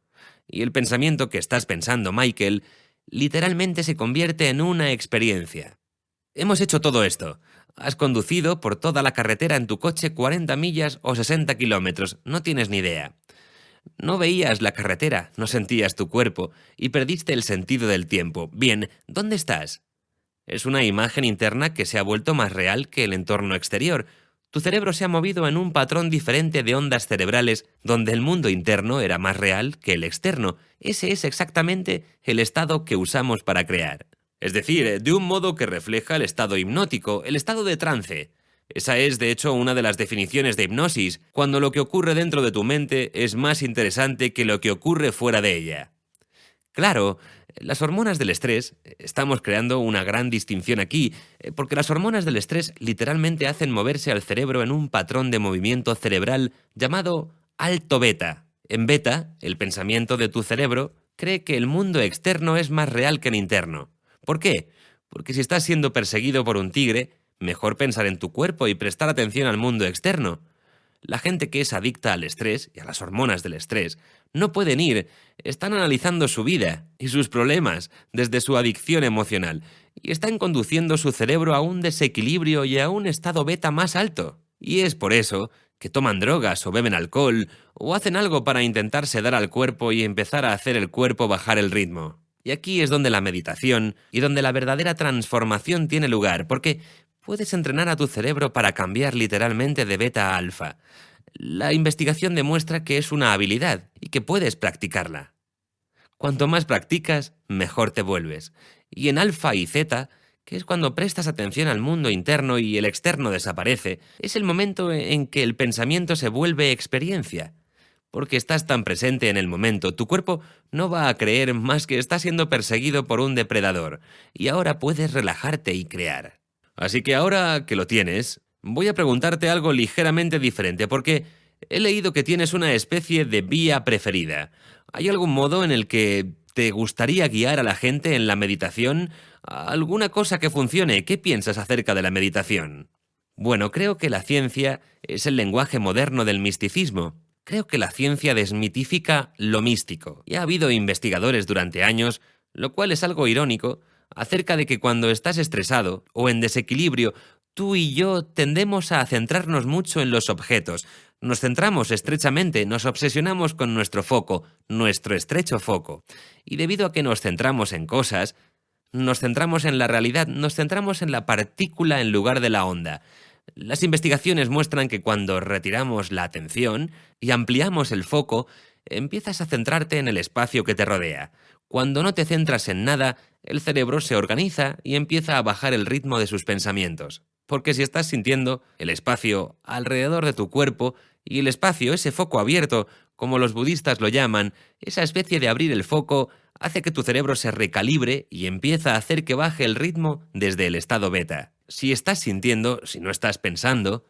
Y el pensamiento que estás pensando, Michael, literalmente se convierte en una experiencia. Hemos hecho todo esto. Has conducido por toda la carretera en tu coche 40 millas o 60 kilómetros, no tienes ni idea. No veías la carretera, no sentías tu cuerpo y perdiste el sentido del tiempo. Bien, ¿dónde estás? Es una imagen interna que se ha vuelto más real que el entorno exterior. Tu cerebro se ha movido en un patrón diferente de ondas cerebrales donde el mundo interno era más real que el externo. Ese es exactamente el estado que usamos para crear. Es decir, de un modo que refleja el estado hipnótico, el estado de trance. Esa es, de hecho, una de las definiciones de hipnosis, cuando lo que ocurre dentro de tu mente es más interesante que lo que ocurre fuera de ella. Claro, las hormonas del estrés, estamos creando una gran distinción aquí, porque las hormonas del estrés literalmente hacen moverse al cerebro en un patrón de movimiento cerebral llamado alto beta. En beta, el pensamiento de tu cerebro cree que el mundo externo es más real que el interno. ¿Por qué? Porque si estás siendo perseguido por un tigre, mejor pensar en tu cuerpo y prestar atención al mundo externo. La gente que es adicta al estrés y a las hormonas del estrés no pueden ir, están analizando su vida y sus problemas desde su adicción emocional y están conduciendo su cerebro a un desequilibrio y a un estado beta más alto. Y es por eso que toman drogas o beben alcohol o hacen algo para intentar sedar al cuerpo y empezar a hacer el cuerpo bajar el ritmo. Y aquí es donde la meditación y donde la verdadera transformación tiene lugar, porque puedes entrenar a tu cerebro para cambiar literalmente de beta a alfa. La investigación demuestra que es una habilidad y que puedes practicarla. Cuanto más practicas, mejor te vuelves. Y en alfa y zeta, que es cuando prestas atención al mundo interno y el externo desaparece, es el momento en que el pensamiento se vuelve experiencia. Porque estás tan presente en el momento, tu cuerpo no va a creer más que está siendo perseguido por un depredador, y ahora puedes relajarte y crear. Así que ahora que lo tienes, voy a preguntarte algo ligeramente diferente, porque he leído que tienes una especie de vía preferida. ¿Hay algún modo en el que te gustaría guiar a la gente en la meditación? ¿Alguna cosa que funcione? ¿Qué piensas acerca de la meditación? Bueno, creo que la ciencia es el lenguaje moderno del misticismo. Creo que la ciencia desmitifica lo místico. Y ha habido investigadores durante años, lo cual es algo irónico, acerca de que cuando estás estresado o en desequilibrio, tú y yo tendemos a centrarnos mucho en los objetos. Nos centramos estrechamente, nos obsesionamos con nuestro foco, nuestro estrecho foco. Y debido a que nos centramos en cosas, nos centramos en la realidad, nos centramos en la partícula en lugar de la onda. Las investigaciones muestran que cuando retiramos la atención y ampliamos el foco, empiezas a centrarte en el espacio que te rodea. Cuando no te centras en nada, el cerebro se organiza y empieza a bajar el ritmo de sus pensamientos. Porque si estás sintiendo el espacio alrededor de tu cuerpo y el espacio, ese foco abierto, como los budistas lo llaman, esa especie de abrir el foco hace que tu cerebro se recalibre y empieza a hacer que baje el ritmo desde el estado beta. Si estás sintiendo, si no estás pensando,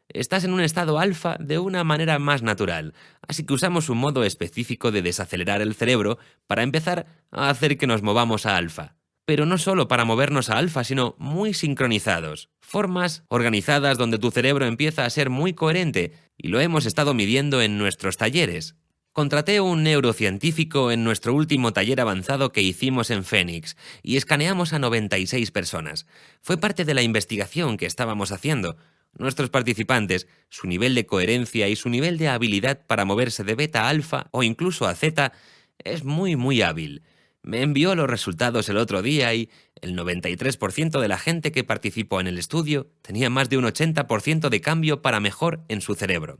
estás en un estado alfa de una manera más natural, así que usamos un modo específico de desacelerar el cerebro para empezar a hacer que nos movamos a alfa. Pero no solo para movernos a alfa, sino muy sincronizados. Formas organizadas donde tu cerebro empieza a ser muy coherente, y lo hemos estado midiendo en nuestros talleres. Contraté a un neurocientífico en nuestro último taller avanzado que hicimos en Phoenix y escaneamos a 96 personas. Fue parte de la investigación que estábamos haciendo. Nuestros participantes, su nivel de coherencia y su nivel de habilidad para moverse de beta a alfa o incluso a zeta es muy hábil. Me envió los resultados el otro día y el 93% de la gente que participó en el estudio tenía más de un 80% de cambio para mejor en su cerebro.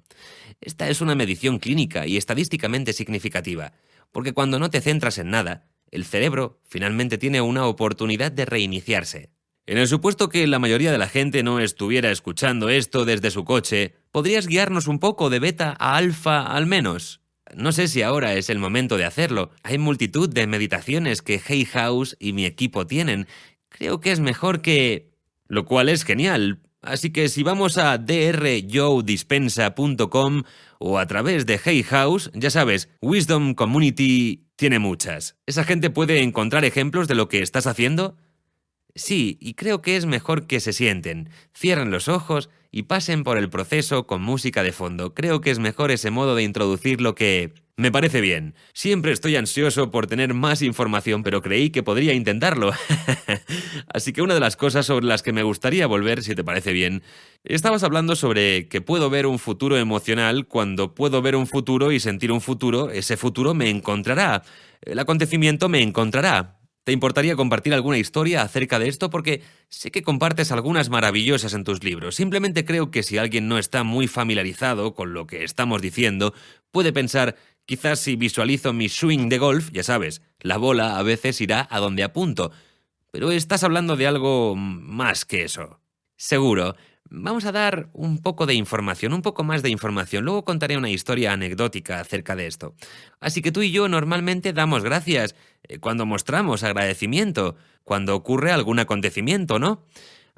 Esta es una medición clínica y estadísticamente significativa, porque cuando no te centras en nada, el cerebro finalmente tiene una oportunidad de reiniciarse. En el supuesto que la mayoría de la gente no estuviera escuchando esto desde su coche, ¿podrías guiarnos un poco de beta a alfa al menos? No sé si ahora es el momento de hacerlo. Hay multitud de meditaciones que Hay House y mi equipo tienen. Creo que es mejor que... Lo cual es genial. Así que si vamos a drjoedispensa.com o a través de Hay House, ya sabes, Wisdom Community tiene muchas. ¿Esa gente puede encontrar ejemplos de lo que estás haciendo? Sí, y creo que es mejor que se sienten, cierren los ojos y pasen por el proceso con música de fondo. Creo que es mejor ese modo de introducirlo que... Me parece bien. Siempre estoy ansioso por tener más información, pero creí que podría intentarlo. Así que una de las cosas sobre las que me gustaría volver, si te parece bien, estabas hablando sobre que puedo ver un futuro emocional. Cuando puedo ver un futuro y sentir un futuro, ese futuro me encontrará. El acontecimiento me encontrará. ¿Te importaría compartir alguna historia acerca de esto? Porque sé que compartes algunas maravillosas en tus libros. Simplemente creo que si alguien no está muy familiarizado con lo que estamos diciendo, puede pensar, quizás si visualizo mi swing de golf, ya sabes, la bola a veces irá a donde apunto. Pero estás hablando de algo más que eso. Seguro. Vamos a dar un poco de información, un poco más de información. Luego contaré una historia anecdótica acerca de esto. Así que tú y yo normalmente damos gracias cuando mostramos agradecimiento, cuando ocurre algún acontecimiento, ¿no?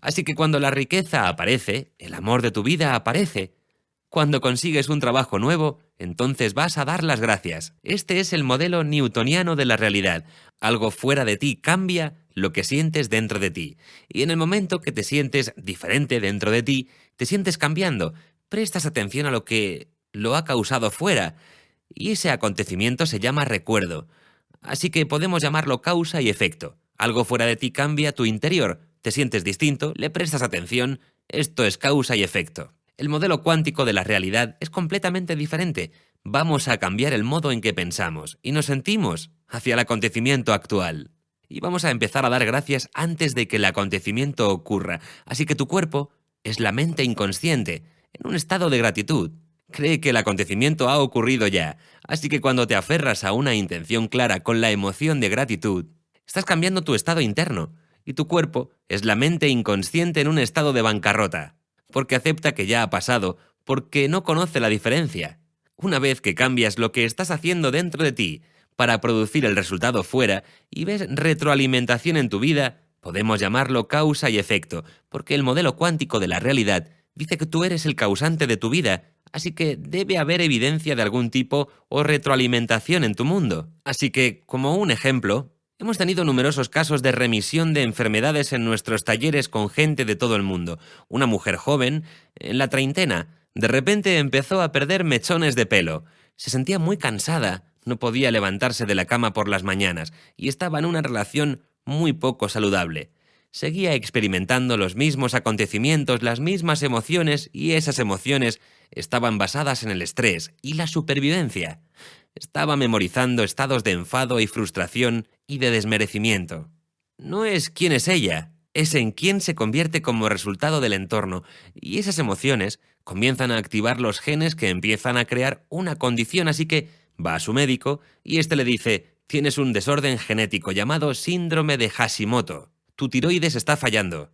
Así que cuando la riqueza aparece, el amor de tu vida aparece. Cuando consigues un trabajo nuevo, entonces vas a dar las gracias. Este es el modelo newtoniano de la realidad. Algo fuera de ti cambia lo que sientes dentro de ti. Y en el momento que te sientes diferente dentro de ti, te sientes cambiando. Prestas atención a lo que lo ha causado fuera. Y ese acontecimiento se llama recuerdo. Así que podemos llamarlo causa y efecto. Algo fuera de ti cambia tu interior. Te sientes distinto, le prestas atención. Esto es causa y efecto. El modelo cuántico de la realidad es completamente diferente. Vamos a cambiar el modo en que pensamos y nos sentimos hacia el acontecimiento actual. Y vamos a empezar a dar gracias antes de que el acontecimiento ocurra. Así que tu cuerpo es la mente inconsciente, en un estado de gratitud. Cree que el acontecimiento ha ocurrido ya. Así que cuando te aferras a una intención clara con la emoción de gratitud, estás cambiando tu estado interno. Y tu cuerpo es la mente inconsciente en un estado de bancarrota. Porque acepta que ya ha pasado, porque no conoce la diferencia. Una vez que cambias lo que estás haciendo dentro de ti para producir el resultado fuera y ves retroalimentación en tu vida, podemos llamarlo causa y efecto, porque el modelo cuántico de la realidad dice que tú eres el causante de tu vida, así que debe haber evidencia de algún tipo o retroalimentación en tu mundo. Así que, como un ejemplo, hemos tenido numerosos casos de remisión de enfermedades en nuestros talleres con gente de todo el mundo. Una mujer joven, en la treintena, de repente empezó a perder mechones de pelo. Se sentía muy cansada, no podía levantarse de la cama por las mañanas y estaba en una relación muy poco saludable. Seguía experimentando los mismos acontecimientos, las mismas emociones, y esas emociones estaban basadas en el estrés y la supervivencia. Estaba memorizando estados de enfado y frustración y de desmerecimiento. No es quién es ella, es en quién se convierte como resultado del entorno, y esas emociones comienzan a activar los genes que empiezan a crear una condición, así que va a su médico y este le dice: tienes un desorden genético llamado síndrome de Hashimoto. Tu tiroides está fallando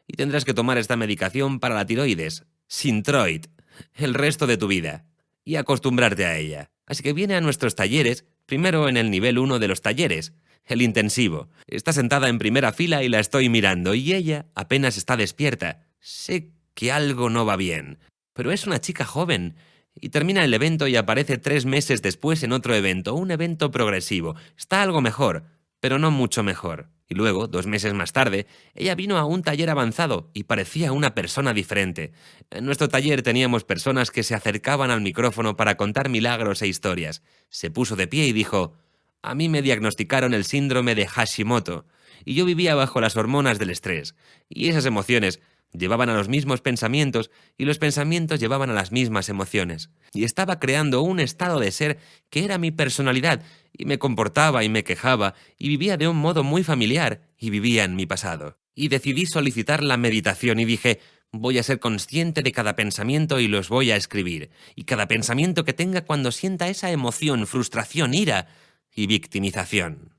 y tendrás que tomar esta medicación para la tiroides, Synthroid, el resto de tu vida y acostumbrarte a ella. Así que viene a nuestros talleres, primero en el nivel 1 de los talleres, el intensivo. Está sentada en primera fila y la estoy mirando y ella apenas está despierta. Sé que algo no va bien, pero es una chica joven. Y termina el evento y aparece 3 meses después en otro evento, un evento progresivo. Está algo mejor, pero no mucho mejor. Y luego, 2 meses más tarde, ella vino a un taller avanzado y parecía una persona diferente. En nuestro taller teníamos personas que se acercaban al micrófono para contar milagros e historias. Se puso de pie y dijo: a mí me diagnosticaron el síndrome de Hashimoto, y yo vivía bajo las hormonas del estrés, y esas emociones llevaban a los mismos pensamientos y los pensamientos llevaban a las mismas emociones. Y estaba creando un estado de ser que era mi personalidad, y me comportaba y me quejaba, y vivía de un modo muy familiar, y vivía en mi pasado. Y decidí solicitar la meditación y dije: voy a ser consciente de cada pensamiento y los voy a escribir. Y cada pensamiento que tenga cuando sienta esa emoción, frustración, ira y victimización.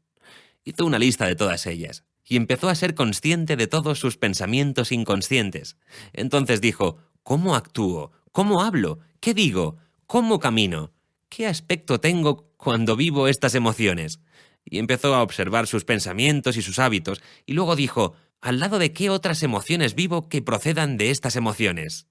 Hizo una lista de todas ellas y empezó a ser consciente de todos sus pensamientos inconscientes. Entonces dijo: ¿cómo actúo? ¿Cómo hablo? ¿Qué digo? ¿Cómo camino? ¿Qué aspecto tengo cuando vivo estas emociones? Y empezó a observar sus pensamientos y sus hábitos, y luego dijo: ¿al lado de qué otras emociones vivo que procedan de estas emociones?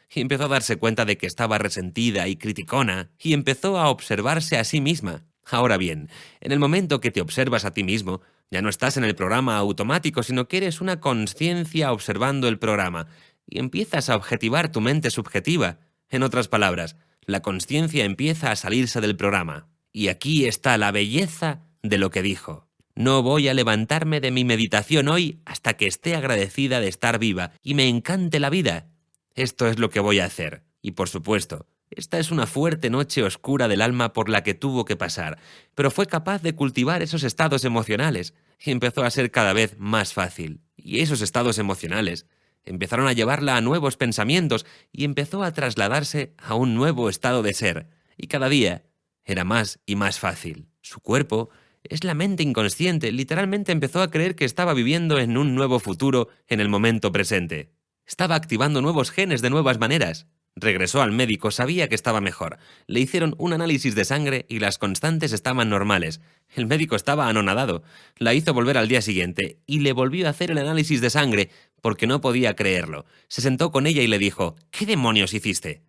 Y empezó a darse cuenta de que estaba resentida y criticona, y empezó a observarse a sí misma. Ahora bien, en el momento que te observas a ti mismo, ya no estás en el programa automático, sino que eres una conciencia observando el programa, y empiezas a objetivar tu mente subjetiva. En otras palabras, la conciencia empieza a salirse del programa. Y aquí está la belleza de lo que dijo: no voy a levantarme de mi meditación hoy hasta que esté agradecida de estar viva y me encante la vida. Esto es lo que voy a hacer. Y por supuesto, esta es una fuerte noche oscura del alma por la que tuvo que pasar, pero fue capaz de cultivar esos estados emocionales y empezó a ser cada vez más fácil. Y esos estados emocionales empezaron a llevarla a nuevos pensamientos y empezó a trasladarse a un nuevo estado de ser. Y cada día era más y más fácil. Su cuerpo es la mente inconsciente. Literalmente empezó a creer que estaba viviendo en un nuevo futuro en el momento presente. Estaba activando nuevos genes de nuevas maneras. Regresó al médico, sabía que estaba mejor. Le hicieron un análisis de sangre y las constantes estaban normales. El médico estaba anonadado. La hizo volver al día siguiente y le volvió a hacer el análisis de sangre porque no podía creerlo. Se sentó con ella y le dijo: ¿qué demonios hiciste?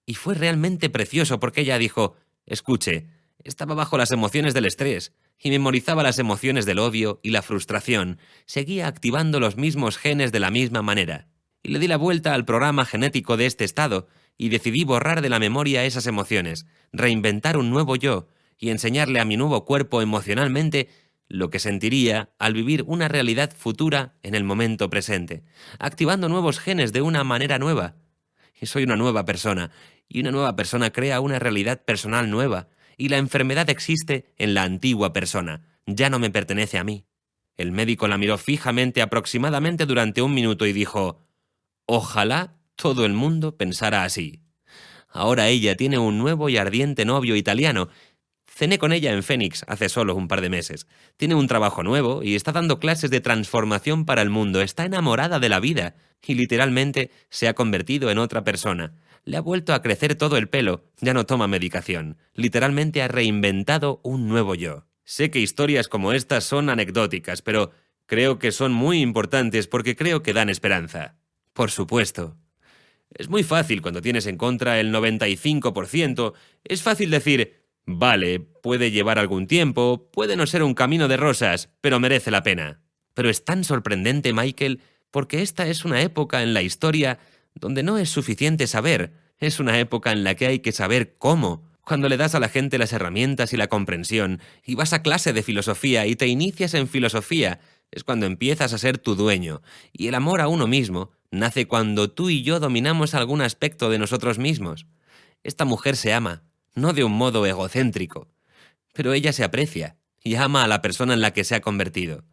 Y fue realmente precioso porque ella dijo: escuche, estaba bajo las emociones del estrés y memorizaba las emociones del odio y la frustración. Seguía activando los mismos genes de la misma manera. Y le di la vuelta al programa genético de este estado y decidí borrar de la memoria esas emociones, reinventar un nuevo yo y enseñarle a mi nuevo cuerpo emocionalmente lo que sentiría al vivir una realidad futura en el momento presente, activando nuevos genes de una manera nueva. Y soy una nueva persona, y una nueva persona crea una realidad personal nueva, y la enfermedad existe en la antigua persona, ya no me pertenece a mí. El médico la miró fijamente aproximadamente durante 1 minuto y dijo: ojalá todo el mundo pensara así. Ahora ella tiene un nuevo y ardiente novio italiano. Cené con ella en Phoenix hace solo un par de meses. Tiene un trabajo nuevo y está dando clases de transformación para el mundo. Está enamorada de la vida y literalmente se ha convertido en otra persona. Le ha vuelto a crecer todo el pelo, ya no toma medicación. Literalmente ha reinventado un nuevo yo. Sé que historias como estas son anecdóticas, pero creo que son muy importantes porque creo que dan esperanza. Por supuesto. Es muy fácil cuando tienes en contra el 95%, es fácil decir, vale, puede llevar algún tiempo, puede no ser un camino de rosas, pero merece la pena. Pero es tan sorprendente, Michael, porque esta es una época en la historia donde no es suficiente saber, es una época en la que hay que saber cómo. Cuando le das a la gente las herramientas y la comprensión, y vas a clase de filosofía y te inicias en filosofía, es cuando empiezas a ser tu dueño, y el amor a uno mismo nace cuando tú y yo dominamos algún aspecto de nosotros mismos. Esta mujer se ama, no de un modo egocéntrico, pero ella se aprecia y ama a la persona en la que se ha convertido.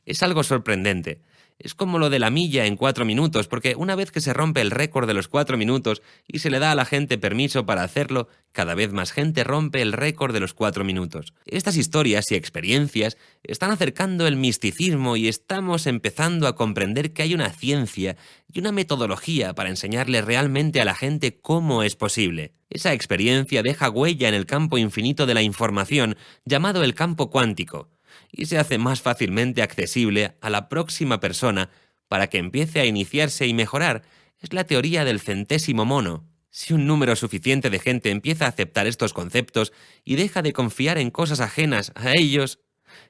Es algo sorprendente. Es como lo de la milla en 4 minutos, porque una vez que se rompe el récord de los 4 minutos y se le da a la gente permiso para hacerlo, cada vez más gente rompe el récord de los 4 minutos. Estas historias y experiencias están acercando el misticismo y estamos empezando a comprender que hay una ciencia y una metodología para enseñarle realmente a la gente cómo es posible. Esa experiencia deja huella en el campo infinito de la información, llamado el campo cuántico, y se hace más fácilmente accesible a la próxima persona para que empiece a iniciarse y mejorar. Es la teoría del centésimo mono. Si un número suficiente de gente empieza a aceptar estos conceptos y deja de confiar en cosas ajenas a ellos,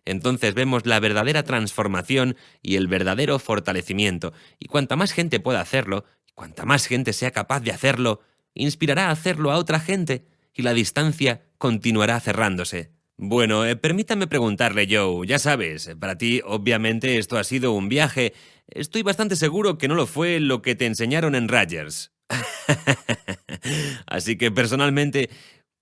entonces vemos la verdadera transformación y el verdadero fortalecimiento. Y cuanta más gente pueda hacerlo, y cuanta más gente sea capaz de hacerlo, inspirará a hacerlo a otra gente y la distancia continuará cerrándose. Bueno, permítame preguntarle, Joe, ya sabes, para ti obviamente esto ha sido un viaje. Estoy bastante seguro que no lo fue lo que te enseñaron en Rogers. Así que personalmente,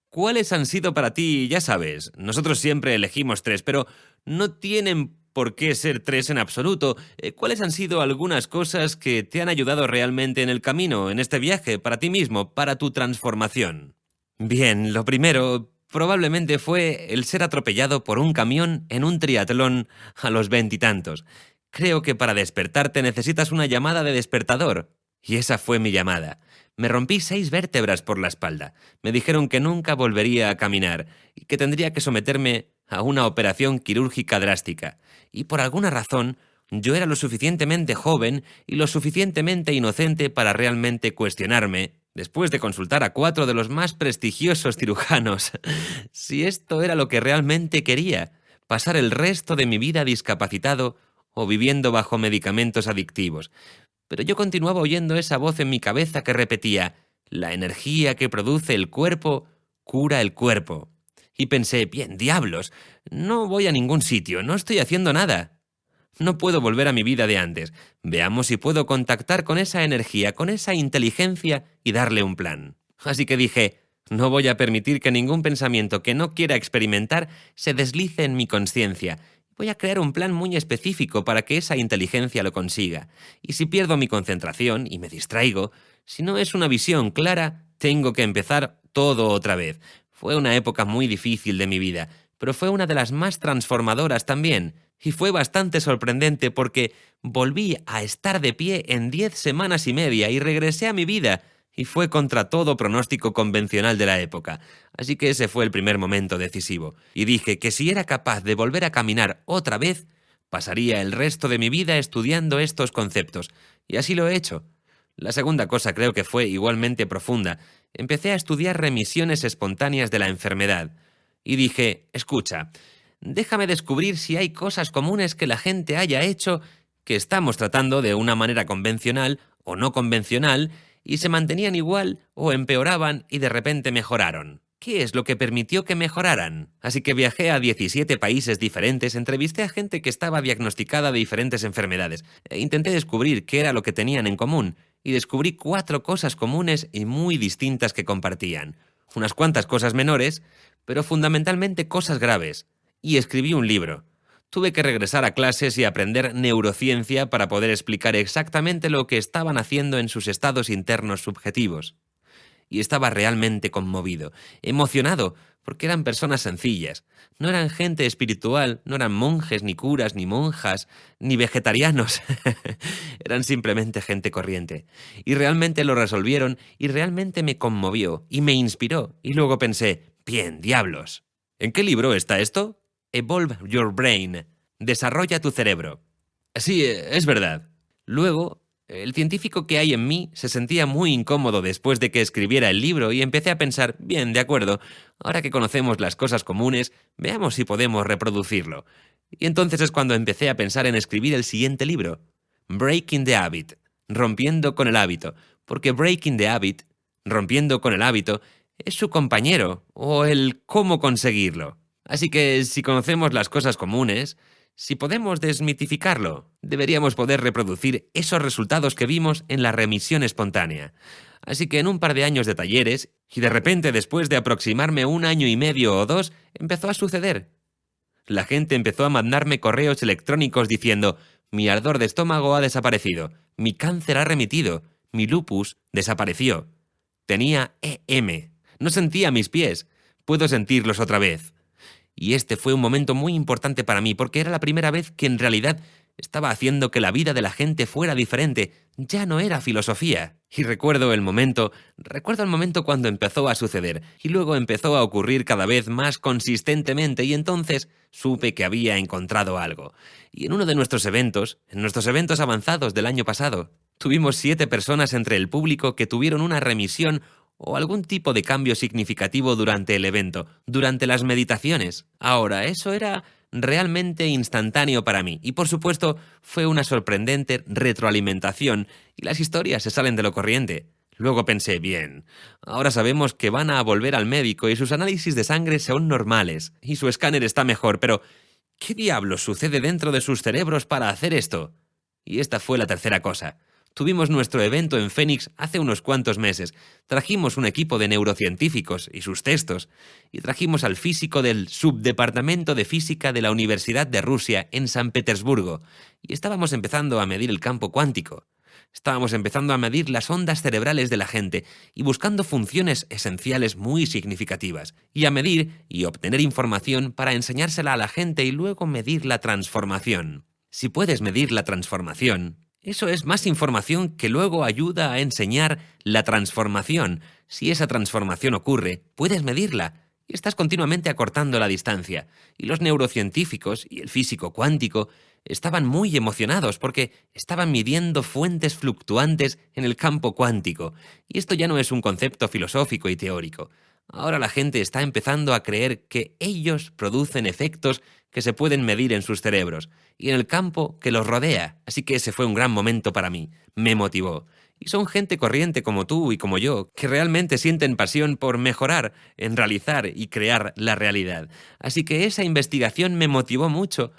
¿cuáles han sido para ti? Ya sabes, nosotros siempre elegimos 3, pero no tienen por qué ser 3 en absoluto. ¿Cuáles han sido algunas cosas que te han ayudado realmente en el camino, en este viaje, para ti mismo, para tu transformación? Bien, lo primero probablemente fue el ser atropellado por un camión en un triatlón a los 20 y tantos. Creo que para despertarte necesitas una llamada de despertador. Y esa fue mi llamada. Me rompí 6 vértebras por la espalda. Me dijeron que nunca volvería a caminar y que tendría que someterme a una operación quirúrgica drástica. Y por alguna razón, yo era lo suficientemente joven y lo suficientemente inocente para realmente cuestionarme, después de consultar a 4 de los más prestigiosos cirujanos, si esto era lo que realmente quería, pasar el resto de mi vida discapacitado o viviendo bajo medicamentos adictivos. Pero yo continuaba oyendo esa voz en mi cabeza que repetía, la energía que produce el cuerpo cura el cuerpo. Y pensé, bien, diablos, no voy a ningún sitio, no estoy haciendo nada. No puedo volver a mi vida de antes. Veamos si puedo contactar con esa energía, con esa inteligencia y darle un plan. Así que dije, no voy a permitir que ningún pensamiento que no quiera experimentar se deslice en mi conciencia. Voy a crear un plan muy específico para que esa inteligencia lo consiga. Y si pierdo mi concentración y me distraigo, si no es una visión clara, tengo que empezar todo otra vez. Fue una época muy difícil de mi vida, pero fue una de las más transformadoras también. Y fue bastante sorprendente porque volví a estar de pie en 10 semanas y media y regresé a mi vida. Y fue contra todo pronóstico convencional de la época. Así que ese fue el primer momento decisivo. Y dije que si era capaz de volver a caminar otra vez, pasaría el resto de mi vida estudiando estos conceptos. Y así lo he hecho. La segunda cosa creo que fue igualmente profunda. Empecé a estudiar remisiones espontáneas de la enfermedad. Y dije, escucha, déjame descubrir si hay cosas comunes que la gente haya hecho que estamos tratando de una manera convencional o no convencional y se mantenían igual o empeoraban y de repente mejoraron. ¿Qué es lo que permitió que mejoraran? Así que viajé a 17 países diferentes, entrevisté a gente que estaba diagnosticada de diferentes enfermedades e intenté descubrir qué era lo que tenían en común y descubrí 4 cosas comunes y muy distintas que compartían. Unas cuantas cosas menores, pero fundamentalmente cosas graves. Y escribí un libro. Tuve que regresar a clases y aprender neurociencia para poder explicar exactamente lo que estaban haciendo en sus estados internos subjetivos. y estaba realmente conmovido, emocionado, porque eran personas sencillas. No eran gente espiritual, no eran monjes, ni curas, ni monjas, ni vegetarianos. Eran simplemente gente corriente. Y realmente lo resolvieron y realmente me conmovió y me inspiró. Y luego pensé, bien, diablos. ¿En qué libro está esto? Evolve Your Brain. Desarrolla tu cerebro. Sí, es verdad. Luego, el científico que hay en mí se sentía muy incómodo después de que escribiera el libro y empecé a pensar, bien, de acuerdo, ahora que conocemos las cosas comunes, veamos si podemos reproducirlo. Y entonces es cuando empecé a pensar en escribir el siguiente libro, Breaking the Habit, rompiendo con el hábito, porque Breaking the Habit, rompiendo con el hábito, es su compañero, o el cómo conseguirlo. Así que si conocemos las cosas comunes, si podemos desmitificarlo, deberíamos poder reproducir esos resultados que vimos en la remisión espontánea. Así que en un par de años de talleres, y de repente después de aproximarme 1 año y medio o 2, empezó a suceder. La gente empezó a mandarme correos electrónicos diciendo: mi ardor de estómago ha desaparecido, mi cáncer ha remitido, mi lupus desapareció. Tenía EM. No sentía mis pies. Puedo sentirlos otra vez. Y este fue un momento muy importante para mí porque era la primera vez que en realidad estaba haciendo que la vida de la gente fuera diferente. Ya no era filosofía. Y recuerdo el momento cuando empezó a suceder y luego empezó a ocurrir cada vez más consistentemente y entonces supe que había encontrado algo. Y en uno de nuestros eventos, en nuestros eventos avanzados del año pasado, tuvimos 7 personas entre el público que tuvieron una remisión o algún tipo de cambio significativo durante el evento, durante las meditaciones. Ahora, eso era realmente instantáneo para mí y por supuesto fue una sorprendente retroalimentación y las historias se salen de lo corriente. Luego pensé, bien, ahora sabemos que van a volver al médico y sus análisis de sangre son normales y su escáner está mejor, pero ¿qué diablos sucede dentro de sus cerebros para hacer esto? Y esta fue la tercera cosa. Tuvimos nuestro evento en Phoenix hace unos cuantos meses. Trajimos un equipo de neurocientíficos y sus textos, y trajimos al físico del Subdepartamento de Física de la Universidad de Rusia en San Petersburgo, y estábamos empezando a medir el campo cuántico. Estábamos empezando a medir las ondas cerebrales de la gente y buscando funciones esenciales muy significativas, y a medir y obtener información para enseñársela a la gente y luego medir la transformación. Si puedes medir la transformación, eso es más información que luego ayuda a enseñar la transformación. Si esa transformación ocurre, puedes medirla y estás continuamente acortando la distancia. Y los neurocientíficos y el físico cuántico estaban muy emocionados porque estaban midiendo fuentes fluctuantes en el campo cuántico. Y esto ya no es un concepto filosófico y teórico. Ahora la gente está empezando a creer que ellos producen efectos que se pueden medir en sus cerebros y en el campo que los rodea. Así que ese fue un gran momento para mí. Me motivó. Y son gente corriente como tú y como yo, que realmente sienten pasión por mejorar, en realizar y crear la realidad. Así que esa investigación me motivó mucho